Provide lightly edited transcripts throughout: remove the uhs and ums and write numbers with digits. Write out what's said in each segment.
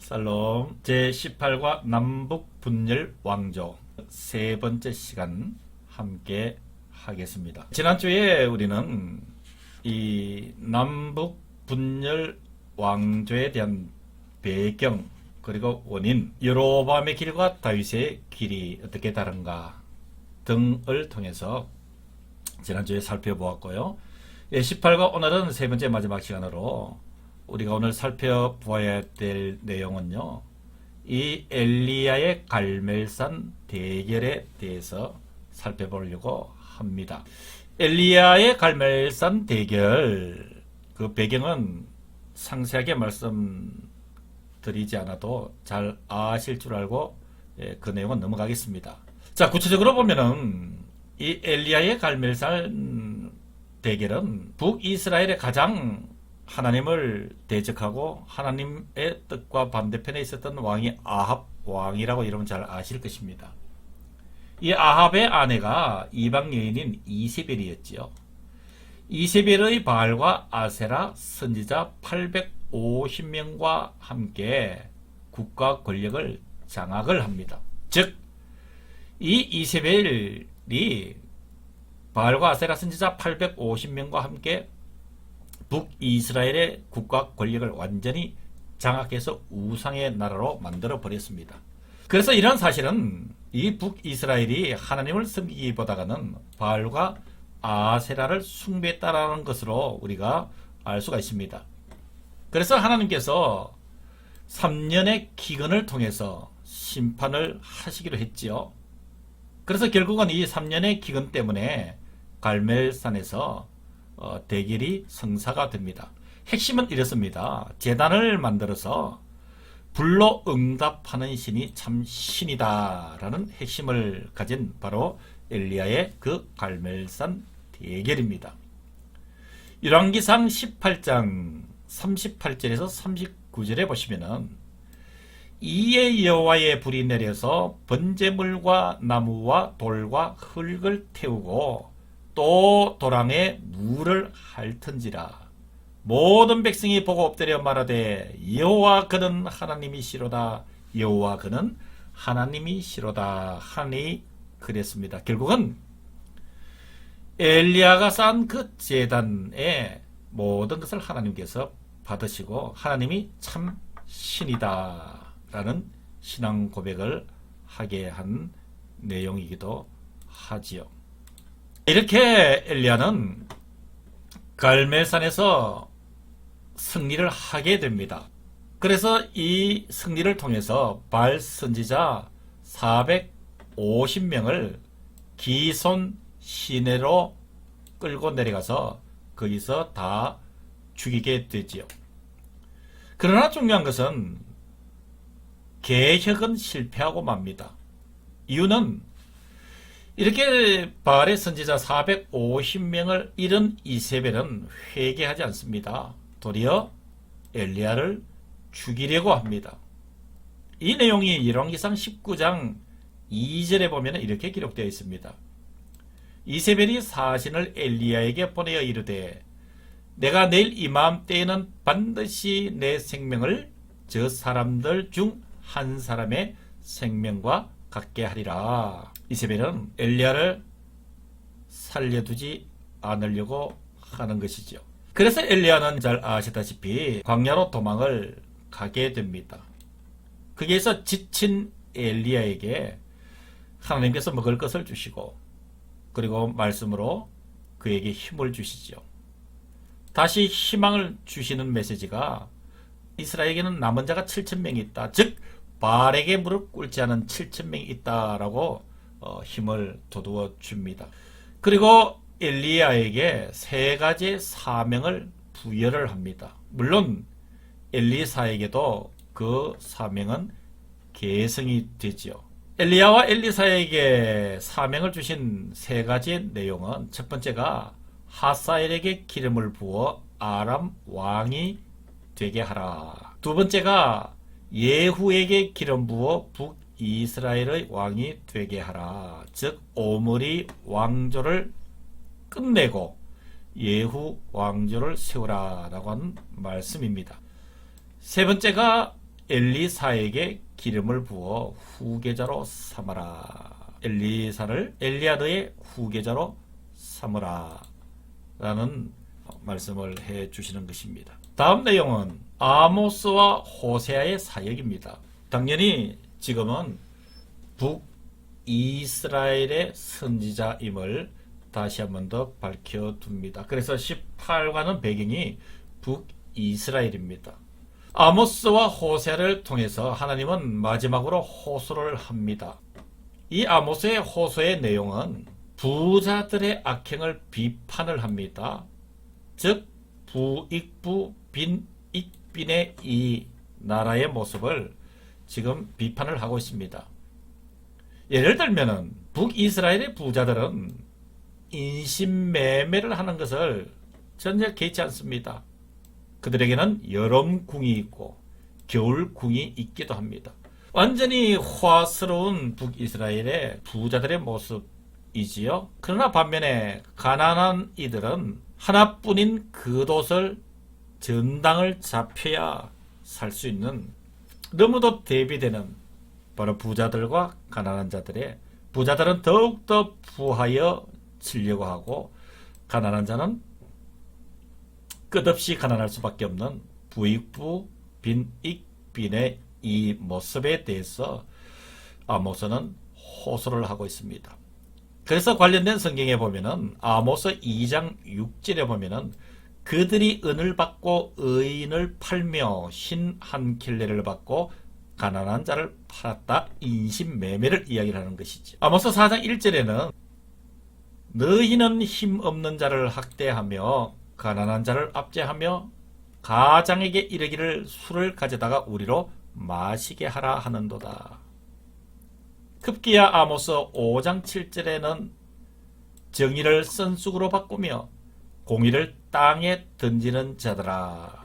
살롬 제18과 남북 분열 왕조 세 번째 시간 함께 하겠습니다. 지난주에 우리는 이 남북 분열 왕조에 대한 배경 그리고 원인, 여로보암의 길과 다윗의 길이 어떻게 다른가 등을 통해서 지난주에 살펴보았고요. 18과 오늘은 세 번째 마지막 시간으로 우리가 오늘 살펴보아야 될 내용은요, 이 엘리야의 갈멜산 대결에 대해서 살펴보려고 합니다. 엘리야의 갈멜산 대결, 그 배경은 상세하게 말씀드리지 않아도 잘 아실 줄 알고 그 내용은 넘어가겠습니다. 자, 구체적으로 보면은 이 엘리야의 갈멜산 대결은 북이스라엘의 가장 하나님을 대적하고 하나님의 뜻과 반대편에 있었던 왕이 아합 왕이라고 여러분 잘 아실 것입니다. 이 아합의 아내가 이방 여인인 이세벨이었지요. 이세벨의 바알과 아세라 선지자 850명과 함께 국가 권력을 장악을 합니다. 즉, 이 이세벨이 바알과 아세라 선지자 850명과 함께 북이스라엘의 국가 권력을 완전히 장악해서 우상의 나라로 만들어 버렸습니다. 그래서 이런 사실은 이 북이스라엘이 하나님을 섬기기보다는 바알과 아세라를 숭배했다라는 것으로 우리가 알 수가 있습니다. 그래서 하나님께서 3년의 기근을 통해서 심판을 하시기로 했지요. 그래서 결국은 이 3년의 기근 때문에 갈멜산에서 대결이 성사가 됩니다. 핵심은 이렇습니다. 제단을 만들어서 불로 응답하는 신이 참 신이다 라는 핵심을 가진 바로 엘리야의 그 갈멜산 대결입니다. 열왕기상 18장 38절에서 39절에 보시면은 이에 여호와의 불이 내려서 번제물과 나무와 돌과 흙을 태우고 또 도랑에 물을 핥은지라. 모든 백성이 보고 엎드려 말하되 여호와 그는 하나님이시로다. 여호와 그는 하나님이시로다 하니 그랬습니다. 결국은 엘리야가 쌓은 그 제단의 모든 것을 하나님께서 받으시고 하나님이 참 신이다 라는 신앙 고백을 하게 한 내용이기도 하지요. 이렇게 엘리야는 갈멜산에서 승리를 하게 됩니다. 그래서 이 승리를 통해서 바알 선지자 450명을 기손 시내로 끌고 내려가서 거기서 다 죽이게 되지요. 그러나 중요한 것은 개혁은 실패하고 맙니다. 이유는 이렇게 바알의 선지자 450명을 잃은 이세벨은 회개하지 않습니다. 도리어 엘리야를 죽이려고 합니다. 이 내용이 열왕기상 19장 2절에 보면 이렇게 기록되어 있습니다. 이세벨이 사신을 엘리야에게 보내어 이르되 내가 내일 이맘때에는 반드시 내 생명을 저 사람들 중 한 사람의 생명과 같게 하리라. 이세벨은 엘리야를 살려두지 않으려고 하는 것이죠. 그래서 엘리야는 잘 아시다시피 광야로 도망을 가게 됩니다. 거기에서 지친 엘리야에게 하나님께서 먹을 것을 주시고 그리고 말씀으로 그에게 힘을 주시죠. 다시 희망을 주시는 메시지가 이스라엘에게는 남은 자가 7,000명이 있다. 즉 바알에게 무릎 꿇지 않은 7,000명이 있다라고 힘을 돋워 줍니다. 그리고 엘리야에게 세 가지 사명을 부여를 합니다. 물론 엘리사에게도 그 사명은 계승이 되지요. 엘리야와 엘리사에게 사명을 주신 세 가지 내용은 첫 번째가 하사엘에게 기름을 부어 아람 왕이 되게 하라. 두 번째가 예후에게 기름 부어 북이스라엘의 왕이 되게 하라. 즉 오므리 왕조를 끝내고 예후 왕조를 세우라 라고 하는 말씀입니다. 세 번째가 엘리사에게 기름을 부어 후계자로 삼아라. 엘리사를 엘리야 너의 후계자로 삼으라 라는 말씀을 해 주시는 것입니다. 다음 내용은 아모스와 호세아의 사역입니다. 당연히 지금은 북이스라엘의 선지자임을 다시 한 번 더 밝혀둡니다. 그래서 18관은 배경이 북이스라엘입니다. 아모스와 호세아를 통해서 하나님은 마지막으로 호소를 합니다. 이 아모스의 호소의 내용은 부자들의 악행을 비판을 합니다. 즉 부익부 빈익빈의 이 나라의 모습을 지금 비판을 하고 있습니다. 예를 들면은 북이스라엘의 부자들은 인신매매를 하는 것을 전혀 개의치 않습니다. 그들에게는 여름궁이 있고 겨울궁이 있기도 합니다. 완전히 호화스러운 북이스라엘의 부자들의 모습이지요. 그러나 반면에 가난한 이들은 하나뿐인 그옷을 전당을 잡혀야 살 수 있는 너무도 대비되는 바로 부자들과 가난한 자들의, 부자들은 더욱더 부하여 치려고 하고 가난한 자는 끝없이 가난할 수밖에 없는 부익부 빈익빈의 이 모습에 대해서 아모스는 호소를 하고 있습니다. 그래서 관련된 성경에 보면은 아모스 2장 6절에 보면은 그들이 은을 받고 의인을 팔며 흰 한 켤레를 받고 가난한 자를 팔았다, 인신매매를 이야기를 하는 것이죠. 아모스 4장 1절에는 너희는 힘없는 자를 학대하며 가난한 자를 압제하며 가장에게 이르기를 술을 가져다가 우리로 마시게 하라 하는도다. 급기야 아모스 5장 7절에는 정의를 선쑥으로 바꾸며 공의를 땅에 던지는 자들아,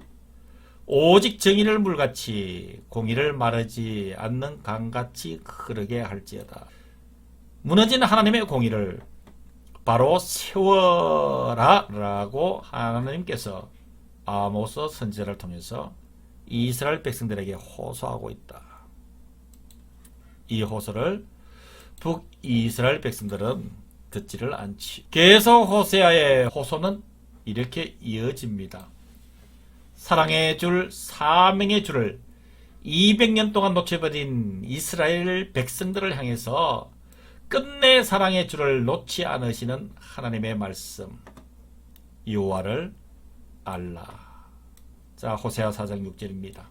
오직 정의를 물같이 공의를 마르지 않는 강같이 흐르게 할지어다. 무너진 하나님의 공의를 바로 세워라 라고 하나님께서 아모스 선지자를 통해서 이스라엘 백성들에게 호소하고 있다. 이 호소를 북이스라엘 백성들은 듣지를 않지. 계속 호세아의 호소는 이렇게 이어집니다. 사랑의 줄, 사명의 줄을 200년 동안 놓쳐버린 이스라엘 백성들을 향해서 끝내 사랑의 줄을 놓지 않으시는 하나님의 말씀, 여호와를 알라. 자, 호세아 4장 6절입니다.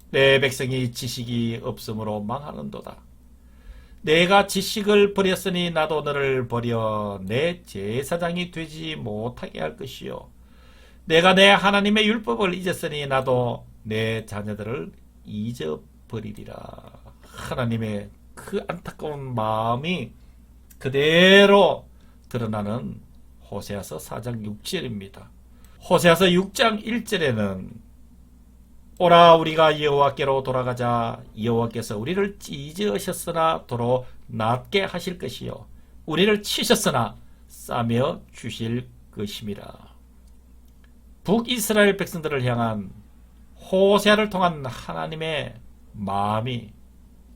내 백성이 지식이 없으므로 망하는도다. 내가 지식을 버렸으니 나도 너를 버려 내 제사장이 되지 못하게 할 것이요, 내가 내 하나님의 율법을 잊었으니 나도 내 자녀들을 잊어버리리라. 하나님의 그 안타까운 마음이 그대로 드러나는 호세아서 4장 6절입니다. 호세아서 6장 1절에는 오라 우리가 여호와께로 돌아가자. 여호와께서 우리를 찢으셨으나 도로 낫게 하실 것이요, 우리를 치셨으나 싸며 주실 것임이라. 북이스라엘 백성들을 향한 호세아를 통한 하나님의 마음이,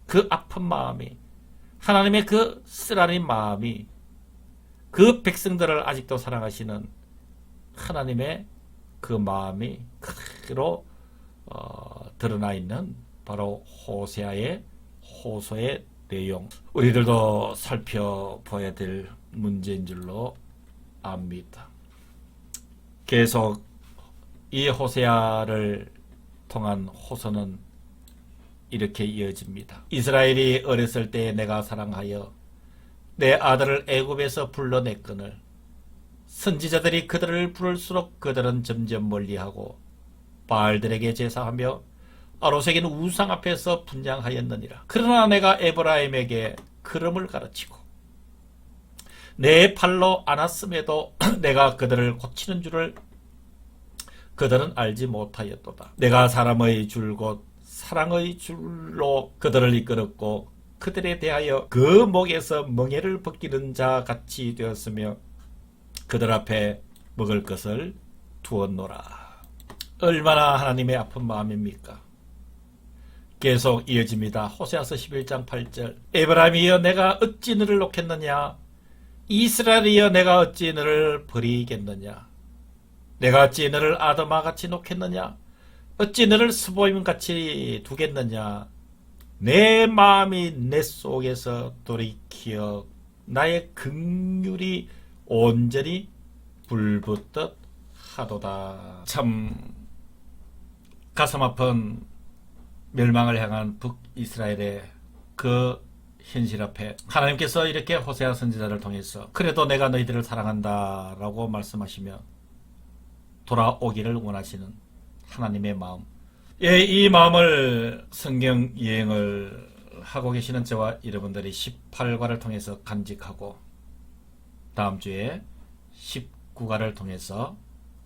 그 아픈 마음이, 하나님의 그 쓰라린 마음이, 그 백성들을 아직도 사랑하시는 하나님의 그 마음이 그대로 드러나 있는 바로 호세아의 호소의 내용, 우리들도 살펴봐야 될 문제인 줄로 압니다. 계속 이 호세아를 통한 호소는 이렇게 이어집니다. 이스라엘이 어렸을 때 내가 사랑하여 내 아들을 애굽에서 불러냈거늘 선지자들이 그들을 부를수록 그들은 점점 멀리하고 바알들에게 제사하며 아로색인 우상 앞에서 분향하였느니라. 그러나 내가 에브라임에게 걸음을 가르치고 내 팔로 안았음에도 내가 그들을 고치는 줄을 그들은 알지 못하였도다. 내가 사람의 줄 곧 사랑의 줄로 그들을 이끌었고 그들에 대하여 그 목에서 멍에를 벗기는 자 같이 되었으며 그들 앞에 먹을 것을 두었노라. 얼마나 하나님의 아픈 마음입니까? 계속 이어집니다. 호세아서 11장 8절. 에브라임이여 내가 어찌 너를 놓겠느냐? 이스라엘이여 내가 어찌 너를 버리겠느냐? 내가 어찌 너를 아드마같이 놓겠느냐? 어찌 너를 스보임같이 두겠느냐? 내 마음이 내 속에서 돌이키어 나의 긍휼이 온전히 불붙듯 하도다. 참 가슴 아픈 멸망을 향한 북이스라엘의 그 현실 앞에 하나님께서 이렇게 호세아 선지자를 통해서 그래도 내가 너희들을 사랑한다 라고 말씀하시며 돌아오기를 원하시는 하나님의 마음, 이 마음을 성경 여행을 하고 계시는 저와 여러분들이 18과를 통해서 간직하고 다음 주에 19과를 통해서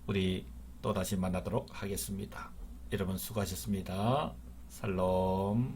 우리 또다시 만나도록 하겠습니다. 여러분 수고하셨습니다. 살롬.